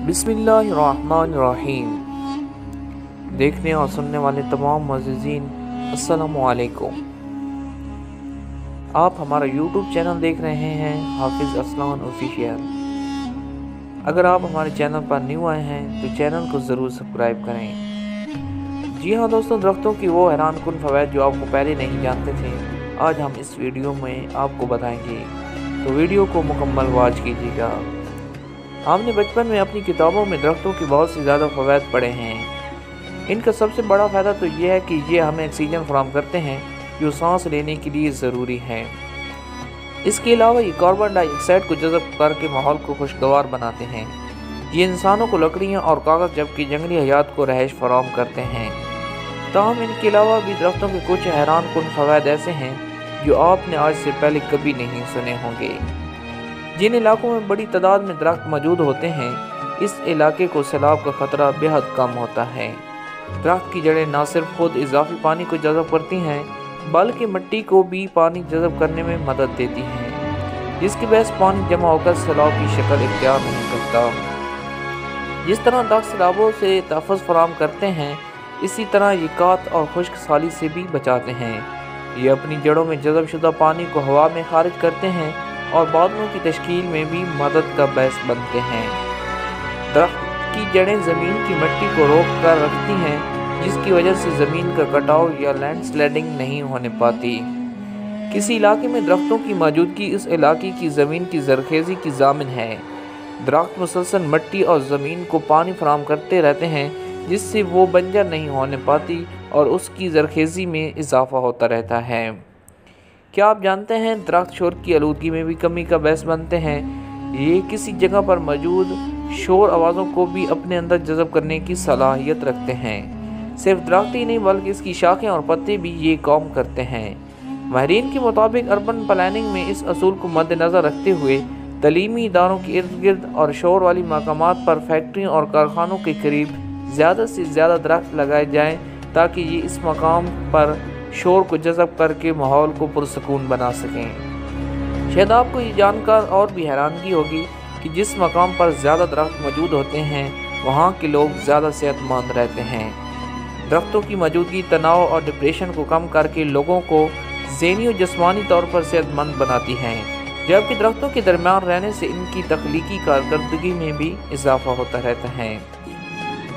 बिस्मिल्लाहिर्रहमानिर्रहीम। देखने और सुनने वाले तमाम मुअज़्ज़िज़ीन अस्सलामु अलैकुम। आप हमारा यूट्यूब चैनल देख रहे हैं हाफिज़ अरसलान ऑफिशियल। अगर आप हमारे चैनल पर न्यू आए हैं तो चैनल को ज़रूर सब्सक्राइब करें। जी हाँ दोस्तों, दरख्तों की वो हैरान कुन फ़वाइद जो आपको पहले नहीं जानते थे, आज हम इस वीडियो में आपको बताएंगे, तो वीडियो को मुकम्मल वॉच कीजिएगा। हमने बचपन में अपनी किताबों में दरख्तों की बहुत से ज़्यादा फ़वाइद पढ़े हैं। इनका सबसे बड़ा फ़ायदा तो ये है कि ये हमें ऑक्सीजन फराहम करते हैं जो सांस लेने के लिए ज़रूरी है। इसके अलावा ये कार्बन डाइऑक्साइड को जज़ब करके माहौल को खुशगवार बनाते हैं। ये इंसानों को लकड़ियाँ और कागज़ जबकि जंगली हयात को रहायश फराहम करते हैं। ताहम इनके अलावा भी दरख्तों के कुछ हैरान कुन फ़वाइद ऐसे हैं जो आपने आज से पहले कभी नहीं सुने होंगे। जिन इलाकों में बड़ी तादाद में दरख्त मौजूद होते हैं, इस इलाके को सैलाब का ख़तरा बेहद कम होता है। दरख्त की जड़ें न सिर्फ खुद इजाफी पानी को जज़ब करती हैं बल्कि मिट्टी को भी पानी जज़ब करने में मदद देती हैं, जिसकी वजह से पानी जमा होकर सैलाब की शक्ल इख्तियार नहीं करता। जिस तरह दरख्त सैलाबों से तहफ़्फ़ुज़ फराहम करते हैं, इसी तरह ये कात और खुश्क साली से भी बचाते हैं। ये अपनी जड़ों में जज़ब शुदा पानी को हवा में खारिज करते हैं और बादलों की तश्कील में भी मदद का बायस बनते हैं। दरख्त की जड़ें ज़मीन की मिट्टी को रोक कर रखती हैं, जिसकी वजह से ज़मीन का कटाव या लैंडस्लाइडिंग नहीं होने पाती। किसी इलाके में दरख्तों की मौजूदगी इस इलाके की ज़मीन की ज़रख़ेज़ी की ज़ामिन है। दरख्त मुसलसल मिट्टी और ज़मीन को पानी फराहम करते रहते हैं, जिससे वो बंजर नहीं होने पाती और उसकी ज़रख़ेज़ी में इजाफ़ा होता रहता है। क्या आप जानते हैं दरख्त शोर की आलूदगी में भी कमी का बायस बनते हैं? ये किसी जगह पर मौजूद शोर आवाज़ों को भी अपने अंदर जज़ब करने की सलाहियत रखते हैं। सिर्फ दरख्त ही नहीं बल्कि इसकी शाखें और पत्ते भी ये काम करते हैं। माहिरीन के मुताबिक अर्बन प्लानिंग में इस असूल को मद्देनज़र रखते हुए तलीमी इदारों के इर्द गिर्द और शोर वाली मकामात पर फैक्ट्रियों और कारखानों के करीब ज़्यादा से ज़्यादा दरख्त लगाए जाएँ ताकि ये इस मकाम पर शोर को जज़ब करके माहौल को पुरसकून बना सकें। शायद आपको ये जानकर और भी हैरानगी होगी कि जिस मकाम पर ज़्यादा दरख्त मौजूद होते हैं वहाँ के लोग ज़्यादा सेहतमंद रहते हैं। दरख्तों की मौजूदगी तनाव और डिप्रेशन को कम करके लोगों को ज़हनी और जिस्मानी तौर पर सेहतमंद बनाती है, जबकि दरख्तों के दरमियान रहने से इनकी तख्लीकी कारकर्दगी में भी इजाफा होता रहता है।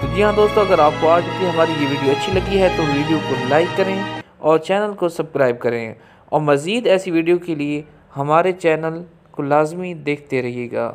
तो जी हाँ दोस्तों, अगर आपको आज की हमारी ये वीडियो अच्छी लगी है तो वीडियो को लाइक करें और चैनल को सब्सक्राइब करें, और मज़ीद ऐसी वीडियो के लिए हमारे चैनल को लाजमी देखते रहिएगा।